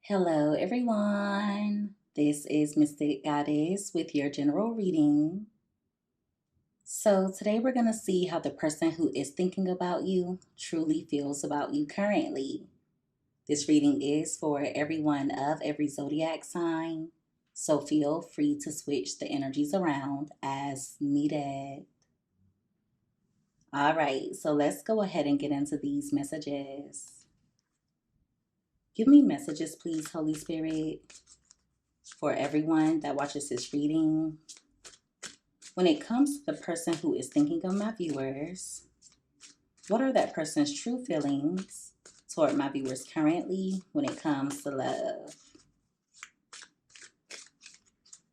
Hello, everyone. This is Mystic Goddess with your general reading. So, today we're going to see how the person who is thinking about you truly feels about you currently. This reading is for everyone of every zodiac sign, so feel free to switch the energies around as needed. All right, so let's go ahead and get into these messages. Give me messages, please, Holy Spirit, for everyone that watches this reading. When it comes to the person who is thinking of my viewers, what are that person's true feelings toward my viewers currently when it comes to love?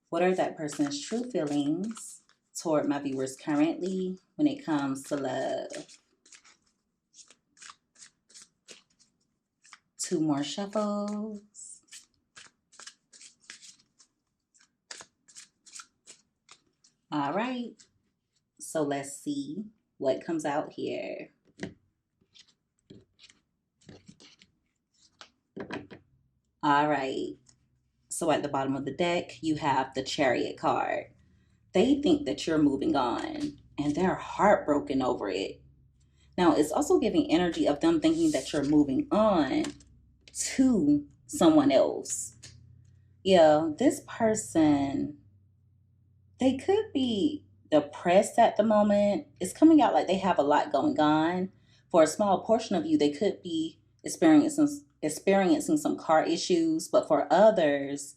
What are that person's true feelings toward my viewers currently when it comes to love? Two more shuffles. All right, so let's see what comes out here. All right, so at the bottom of the deck, you have the Chariot card. They think that you're moving on and they're heartbroken over it. Now, it's also giving energy of them thinking that you're moving on to someone else. Yeah, this person, they could be depressed at the moment. It's coming out like they have a lot going on. For a small portion of you, they could be experiencing some car issues, but for others,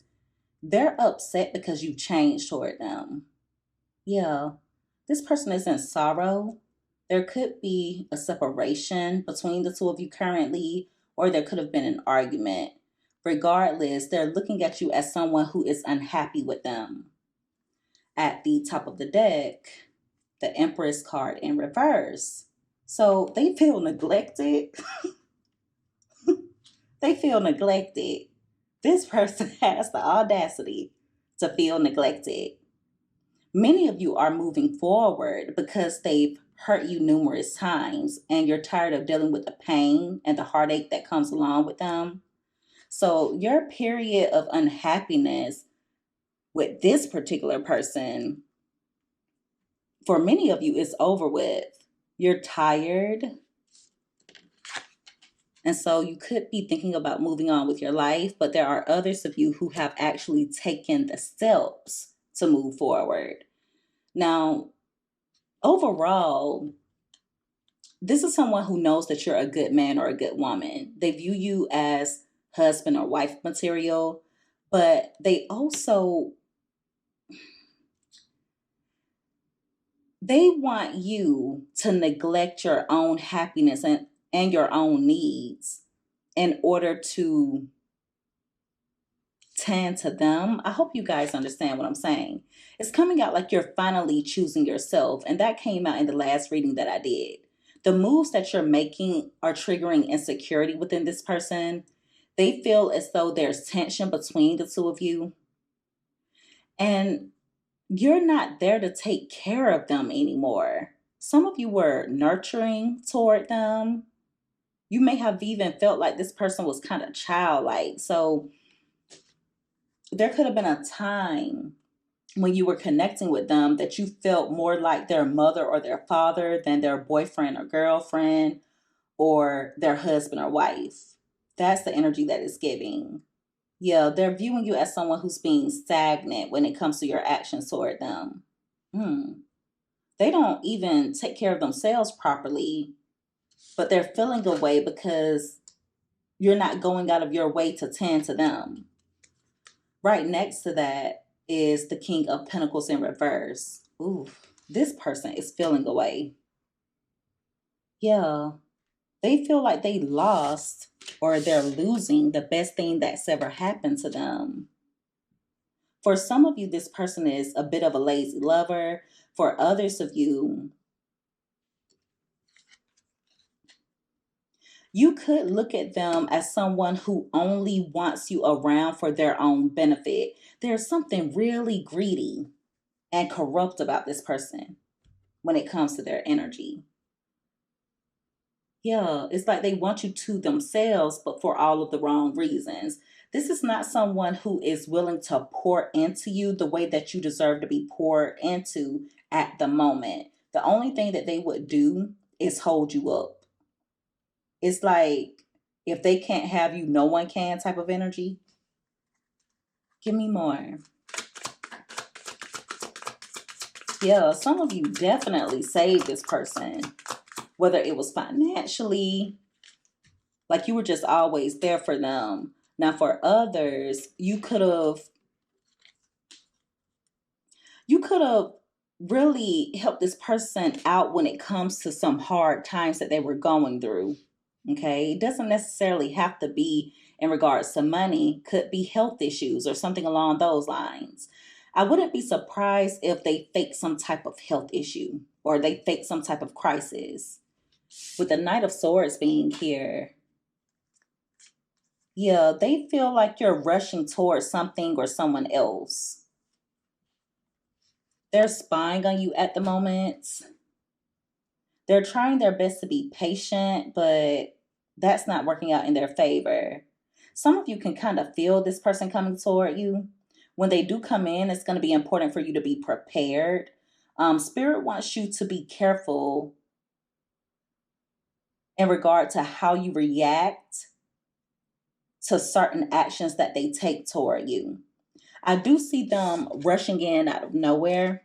they're upset because you changed toward them. Yeah, this person is in sorrow. There could be a separation between the two of you currently, or there could have been an argument. Regardless, they're looking at you as someone who is unhappy with them. At the top of the deck, the Empress card in reverse. So they feel neglected. They feel neglected. This person has the audacity to feel neglected. Many of you are moving forward because they've hurt you numerous times and you're tired of dealing with the pain and the heartache that comes along with them. So, your period of unhappiness with this particular person, for many of you, is over with. You're tired. And so, you could be thinking about moving on with your life, but there are others of you who have actually taken the steps to move forward. Now, overall, this is someone who knows that you're a good man or a good woman. They view you as husband or wife material, but they want you to neglect your own happiness and your own needs in order to tend to them. I hope you guys understand what I'm saying. It's coming out like you're finally choosing yourself, and that came out in the last reading that I did. The moves that you're making are triggering insecurity within this person. They feel as though there's tension between the two of you, and you're not there to take care of them anymore. Some of you were nurturing toward them. You may have even felt like this person was kind of childlike. So there could have been a time when you were connecting with them that you felt more like their mother or their father than their boyfriend or girlfriend or their husband or wife. That's the energy that it's giving. Yeah, they're viewing you as someone who's being stagnant when it comes to your actions toward them. They don't even take care of themselves properly, but they're feeling away because you're not going out of your way to tend to them. Right next to that is the King of Pentacles in reverse. Ooh, this person is feeling away. Yeah, they feel like they lost or they're losing the best thing that's ever happened to them. For some of you, this person is a bit of a lazy lover. For others of you, you could look at them as someone who only wants you around for their own benefit. There's something really greedy and corrupt about this person when it comes to their energy. Yeah, it's like they want you to themselves, but for all of the wrong reasons. This is not someone who is willing to pour into you the way that you deserve to be poured into at the moment. The only thing that they would do is hold you up. It's like if they can't have you, no one can type of energy. Give me more. Yeah, some of you definitely saved this person, whether it was financially, like you were just always there for them. Now, for others, you could have really helped this person out when it comes to some hard times that they were going through. Okay, it doesn't necessarily have to be in regards to money, could be health issues or something along those lines. I wouldn't be surprised if they fake some type of health issue or they fake some type of crisis. With the Knight of Swords being here, yeah, they feel like you're rushing towards something or someone else. They're spying on you at the moment. They're trying their best to be patient, but that's not working out in their favor. Some of you can kind of feel this person coming toward you. When they do come in, it's going to be important for you to be prepared. Spirit wants you to be careful in regard to how you react to certain actions that they take toward you. I do see them rushing in out of nowhere,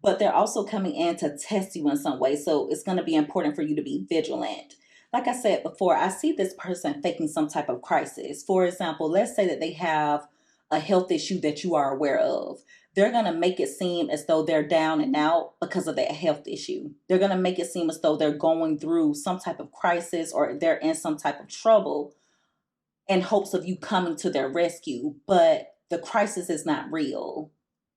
but they're also coming in to test you in some way. So it's going to be important for you to be vigilant. Like I said before, I see this person faking some type of crisis. For example, let's say that they have a health issue that you are aware of. They're going to make it seem as though they're down and out because of that health issue. They're going to make it seem as though they're going through some type of crisis or they're in some type of trouble in hopes of you coming to their rescue. But the crisis is not real.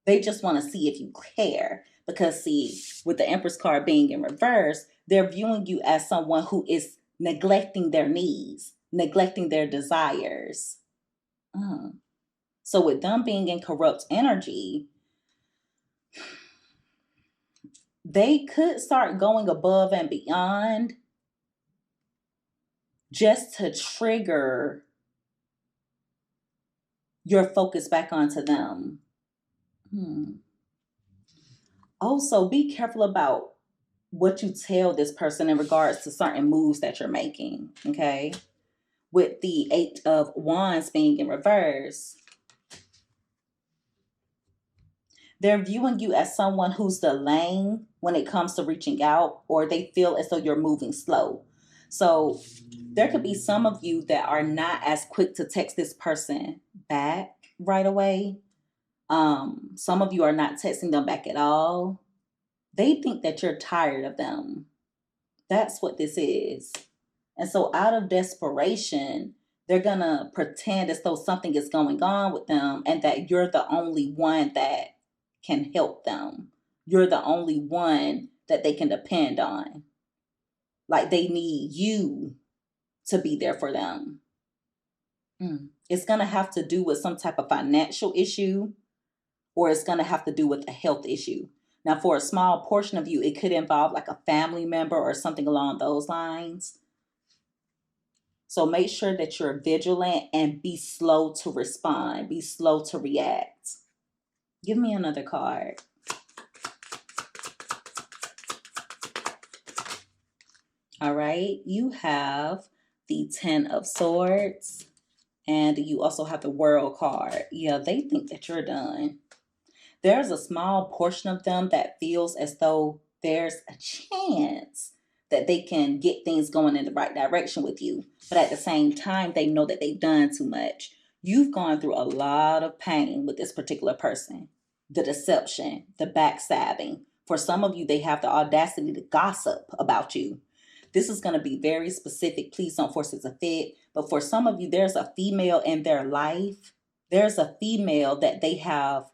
They just want to see if you care. Because, see, with the Empress card being in reverse, they're viewing you as someone who is neglecting their needs, neglecting their desires. Uh. So, with them being in corrupt energy, they could start going above and beyond just to trigger your focus back onto them. Also, be careful about what you tell this person in regards to certain moves that you're making. Okay. With the Eight of Wands being in reverse, they're viewing you as someone who's delaying when it comes to reaching out, or they feel as though you're moving slow. So there could be some of you that are not as quick to text this person back right away. Some of you are not texting them back at all. They think that you're tired of them. That's what this is. And so, out of desperation, they're going to pretend as though something is going on with them and that you're the only one that can help them. You're the only one that they can depend on. Like they need you to be there for them. It's going to have to do with some type of financial issue, or it's going to have to do with a health issue. Now, for a small portion of you, it could involve like a family member or something along those lines. So make sure that you're vigilant and be slow to respond, be slow to react. Give me another card. All right, you have the Ten of Swords and you also have the World card. Yeah, they think that you're done. There's a small portion of them that feels as though there's a chance that they can get things going in the right direction with you. But at the same time, they know that they've done too much. You've gone through a lot of pain with this particular person. The deception, the backstabbing. For some of you, they have the audacity to gossip about you. This is going to be very specific. Please don't force it to fit. But for some of you, there's a female in their life. There's a female that they have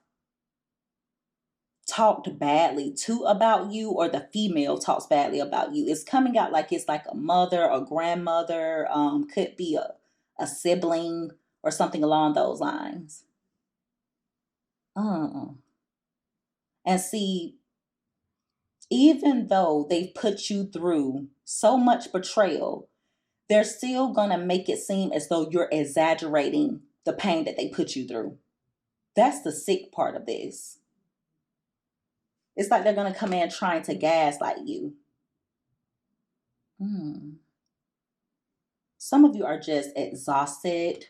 talked badly to about you, or the female talks badly about you. It's coming out like it's like a mother or grandmother, could be a sibling or something along those lines. And see, even though they've put you through so much betrayal, they're still going to make it seem as though you're exaggerating the pain that they put you through. That's the sick part of this. It's like they're going to come in trying to gaslight you. Some of you are just exhausted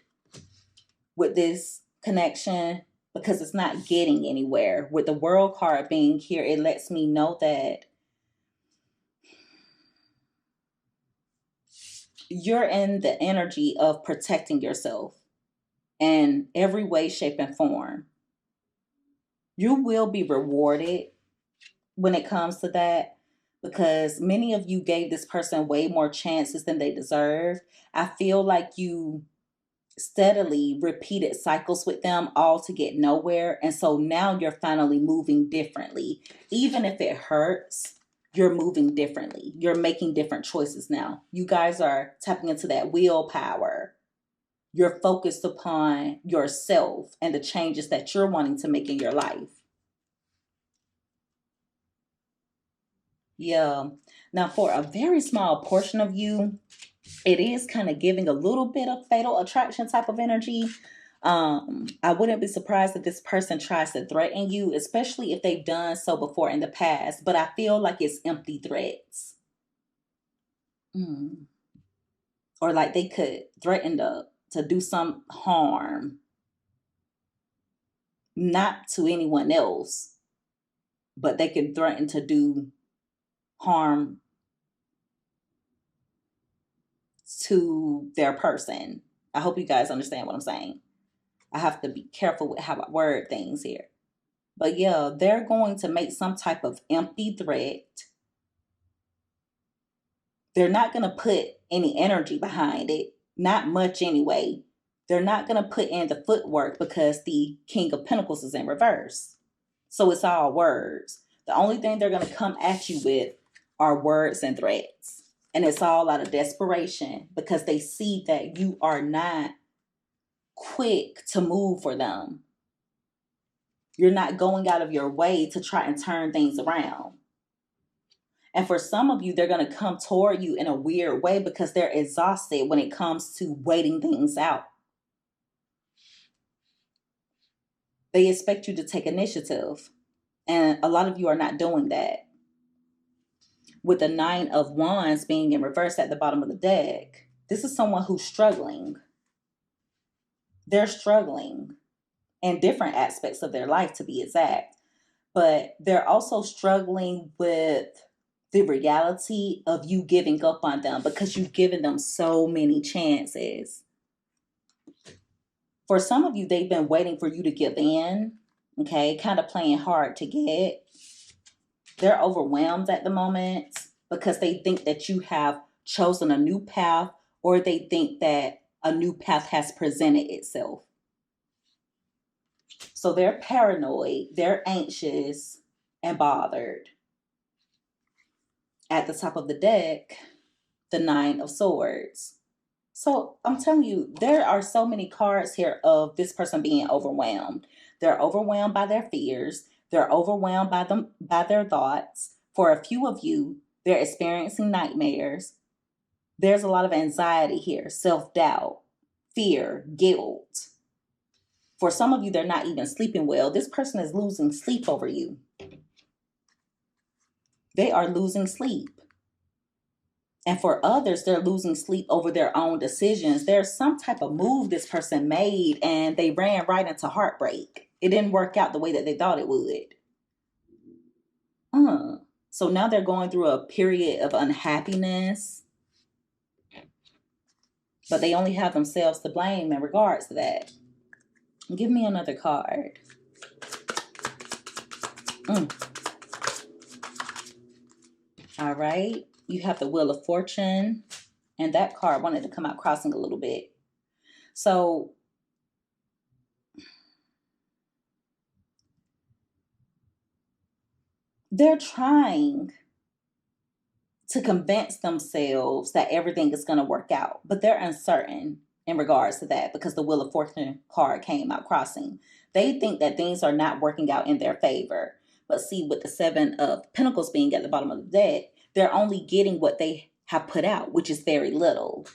with this connection because it's not getting anywhere. With the World card being here, it lets me know that you're in the energy of protecting yourself in every way, shape, and form. You will be rewarded when it comes to that, because many of you gave this person way more chances than they deserve. I feel like you steadily repeated cycles with them all to get nowhere. And so now you're finally moving differently. Even if it hurts, you're moving differently. You're making different choices now. You guys are tapping into that willpower. You're focused upon yourself and the changes that you're wanting to make in your life. Yeah. Now, for a very small portion of you, it is kind of giving a little bit of fatal attraction type of energy. I wouldn't be surprised if this person tries to threaten you, especially if they've done so before in the past. But I feel like it's empty threats. Or like they could threaten to do some harm, not to anyone else, but they could threaten to do harm to their person. I hope you guys understand what I'm saying. I have to be careful with how I word things here. But yeah, they're going to make some type of empty threat. They're not going to put any energy behind it. Not much anyway. They're not going to put in the footwork because the King of Pentacles is in reverse. So it's all words. The only thing they're going to come at you with are words and threats. And it's all out of desperation because they see that you are not quick to move for them. You're not going out of your way to try and turn things around. And for some of you, they're going to come toward you in a weird way because they're exhausted when it comes to waiting things out. They expect you to take initiative. And a lot of you are not doing that. With the 9 of Wands being in reverse at the bottom of the deck, this is someone who's struggling. They're struggling in different aspects of their life, to be exact. But they're also struggling with the reality of you giving up on them because you've given them so many chances. For some of you, they've been waiting for you to give in, okay, kind of playing hard to get. They're overwhelmed at the moment because they think that you have chosen a new path, or they think that a new path has presented itself. So they're paranoid, they're anxious and bothered. At the top of the deck, the 9 of Swords. So I'm telling you, there are so many cards here of this person being overwhelmed. They're overwhelmed by their fears. They're overwhelmed by their thoughts. For a few of you, they're experiencing nightmares. There's a lot of anxiety here, self-doubt, fear, guilt. For some of you, they're not even sleeping well. This person is losing sleep over you. They are losing sleep. And for others, they're losing sleep over their own decisions. There's some type of move this person made and they ran right into heartbreak. It didn't work out the way that they thought it would. So now they're going through a period of unhappiness. But they only have themselves to blame in regards to that. Give me another card. All right. You have the Wheel of Fortune. And that card wanted to come out crossing a little bit. So they're trying to convince themselves that everything is going to work out, but they're uncertain in regards to that because the Wheel of Fortune card came out crossing. They think that things are not working out in their favor. But see, with the 7 of Pentacles being at the bottom of the deck, they're only getting what they have put out, which is very little.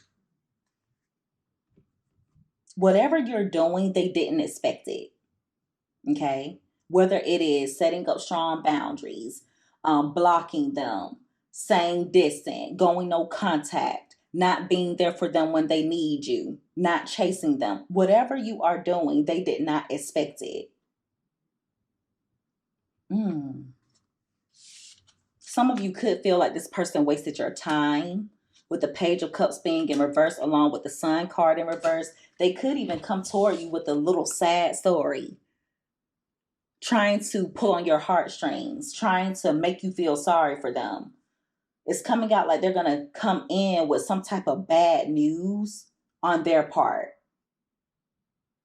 Whatever you're doing, they didn't expect it. Okay. Whether it is setting up strong boundaries, blocking them, staying distant, going no contact, not being there for them when they need you, not chasing them, whatever you are doing, they did not expect it. Mm. Some of you could feel like this person wasted your time with the Page of Cups being in reverse, along with the Sun card in reverse. They could even come toward you with a little sad story, trying to pull on your heartstrings, trying to make you feel sorry for them. It's coming out like they're going to come in with some type of bad news on their part.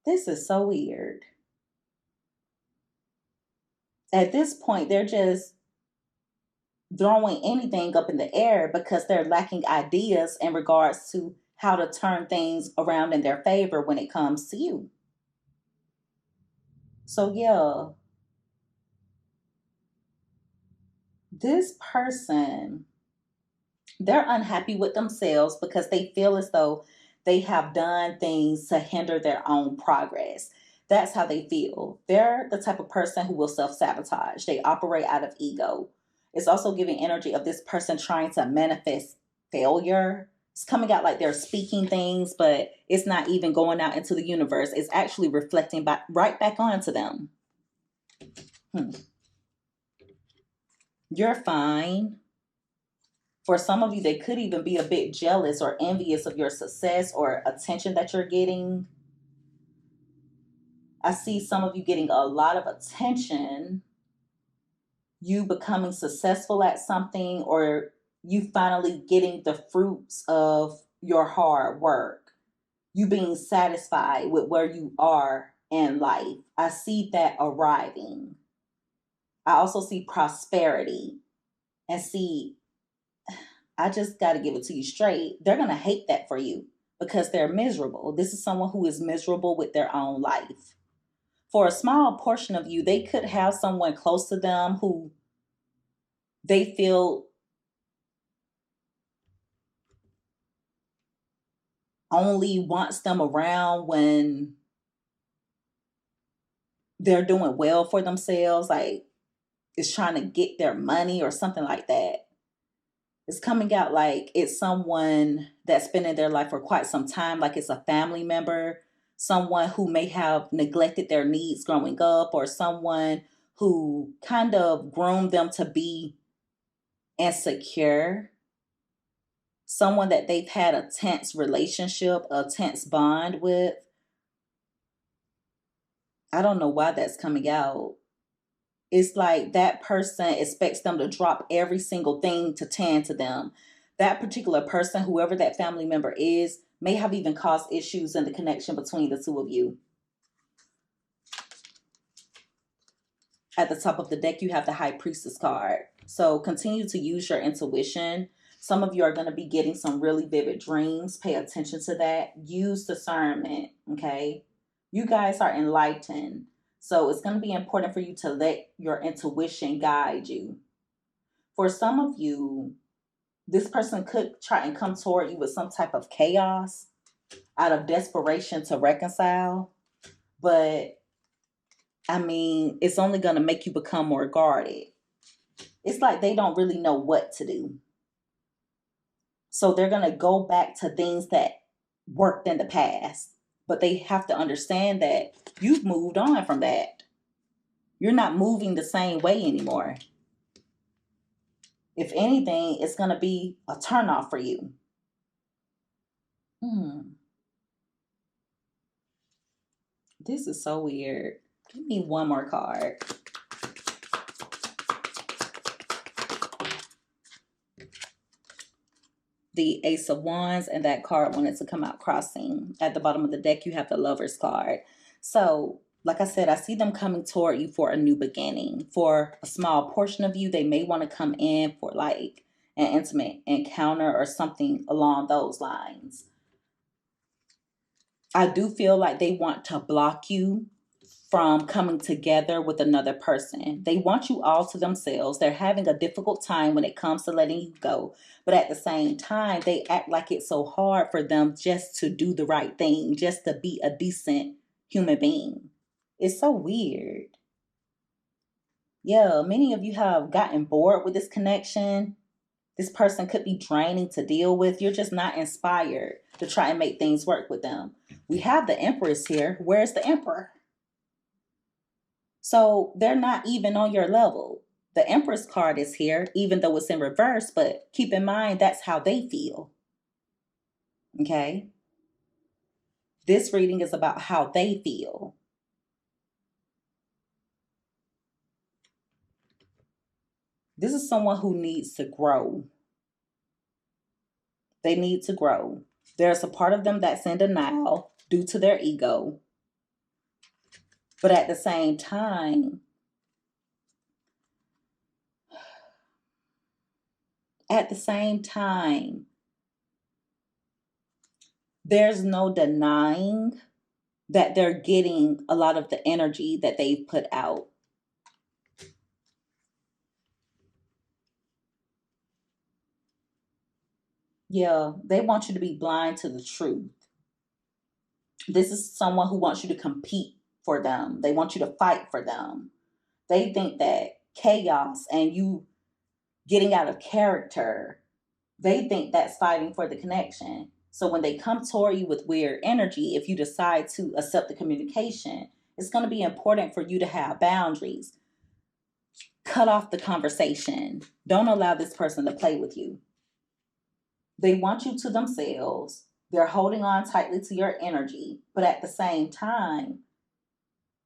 This is so weird. At this point, they're just throwing anything up in the air because they're lacking ideas in regards to how to turn things around in their favor when it comes to you. So, yeah, this person, they're unhappy with themselves because they feel as though they have done things to hinder their own progress. That's how they feel. They're the type of person who will self sabotage. They operate out of ego. It's also giving energy of this person trying to manifest failure. It's coming out like they're speaking things, but it's not even going out into the universe. It's actually reflecting back, right back onto them. You're fine. For some of you, they could even be a bit jealous or envious of your success or attention that you're getting. I see some of you getting a lot of attention, you becoming successful at something, or you finally getting the fruits of your hard work, you being satisfied with where you are in life. I see that arriving. I also see prosperity and see, I just got to give it to you straight. They're going to hate that for you because they're miserable. This is someone who is miserable with their own life. For a small portion of you, they could have someone close to them who they feel only wants them around when they're doing well for themselves, like is trying to get their money or something like that. It's coming out like it's someone that's been in their life for quite some time, like it's a family member, someone who may have neglected their needs growing up, or someone who kind of groomed them to be insecure, someone that they've had a tense relationship, a tense bond with. I don't know why that's coming out. It's like that person expects them to drop every single thing to tend to them. That particular person, whoever that family member is, may have even caused issues in the connection between the two of you. At the top of the deck, you have the High Priestess card. So continue to use your intuition. Some of you are going to be getting some really vivid dreams. Pay attention to that. Use discernment, okay? You guys are enlightened. So it's going to be important for you to let your intuition guide you. For some of you, this person could try and come toward you with some type of chaos out of desperation to reconcile. But I mean, it's only going to make you become more guarded. It's like they don't really know what to do. So they're going to go back to things that worked in the past. But they have to understand that you've moved on from that. You're not moving the same way anymore. If anything, it's going to be a turnoff for you. This is so weird. Give me one more card. The Ace of Wands, and that card wanted to come out crossing. At the bottom of the deck, you have the Lover's card. So, like I said, I see them coming toward you for a new beginning. For a small portion of you, they may want to come in for like an intimate encounter or something along those lines. I do feel like they want to block you from coming together with another person. They want you all to themselves. They're having a difficult time when it comes to letting you go. But at the same time, they act like it's so hard for them just to do the right thing, just to be a decent human being. It's so weird. Yeah, many of you have gotten bored with this connection. This person could be draining to deal with. You're just not inspired to try and make things work with them. We have the Empress here. Where's the Emperor? So they're not even on your level. The Empress card is here, even though it's in reverse, but keep in mind that's how they feel. Okay? This reading is about how they feel. This is someone who needs to grow. They need to grow. There's a part of them that's in denial due to their ego. But at the same time, there's no denying that they're getting a lot of the energy that they've put out. Yeah, they want you to be blind to the truth. This is someone who wants you to compete for them. They want you to fight for them. They think that chaos and you getting out of character, they think that's fighting for the connection. So when they come toward you with weird energy, if you decide to accept the communication, it's going to be important for you to have boundaries. Cut off the conversation. Don't allow this person to play with you. They want you to themselves. They're holding on tightly to your energy. But at the same time,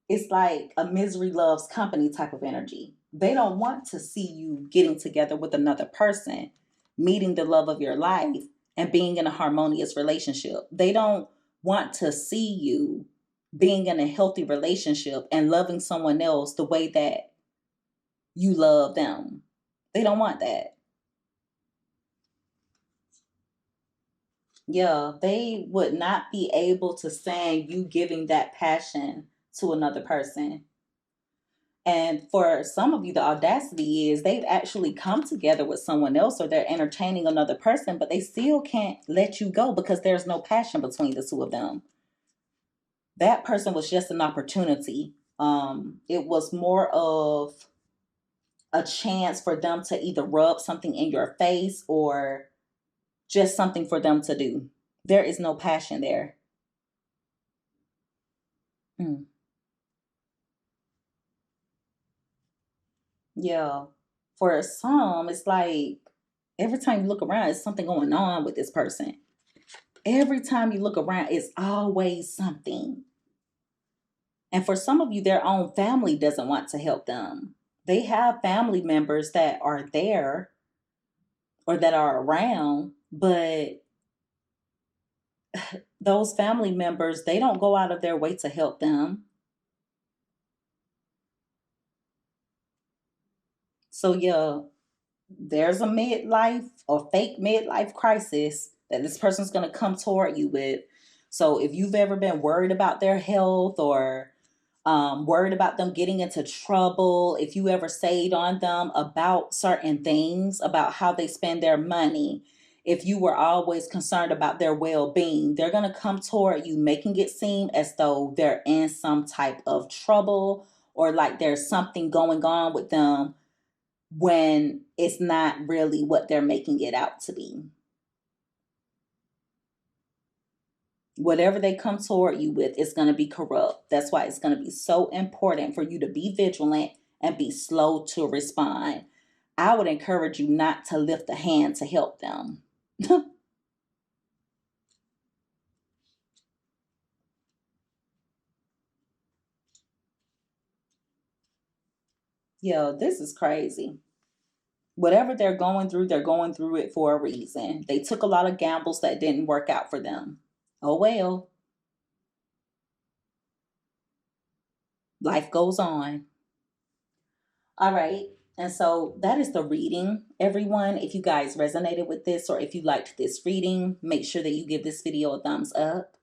it's like a misery loves company type of energy. They don't want to see you getting together with another person, meeting the love of your life, and being in a harmonious relationship. They don't want to see you being in a healthy relationship and loving someone else the way that you love them. They don't want that. Yeah, they would not be able to stand you giving that passion to another person. And for some of you, the audacity is they've actually come together with someone else or they're entertaining another person, but they still can't let you go because there's no passion between the two of them. That person was just an opportunity. It was more of a chance for them to either rub something in your face or just something for them to do. There is no passion there. Mm. Yeah. For some, it's like every time you look around, there's something going on with this person. Every time you look around, it's always something. And for some of you, their own family doesn't want to help them. They have family members that are there or that are around, but those family members, they don't go out of their way to help them. So, yeah, there's a midlife or fake midlife crisis that this person's going to come toward you with. So if you've ever been worried about their health or worried about them getting into trouble, if you ever stayed on them about certain things, about how they spend their money, if you were always concerned about their well-being, they're going to come toward you making it seem as though they're in some type of trouble or like there's something going on with them when it's not really what they're making it out to be. Whatever they come toward you with is going to be corrupt. That's why it's going to be so important for you to be vigilant and be slow to respond. I would encourage you not to lift a hand to help them. Yeah, this is crazy. Whatever they're going through it for a reason. They took a lot of gambles that didn't work out for them. Oh well, life goes on. All right. And so that is the reading, everyone. If you guys resonated with this or if you liked this reading, make sure that you give this video a thumbs up.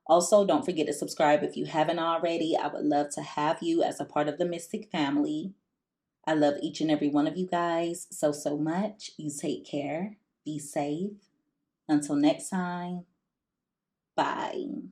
Also, don't forget to subscribe if you haven't already. I would love to have you as a part of the Mystic family. I love each and every one of you guys so, so much. You take care. Be safe. Until next time, bye.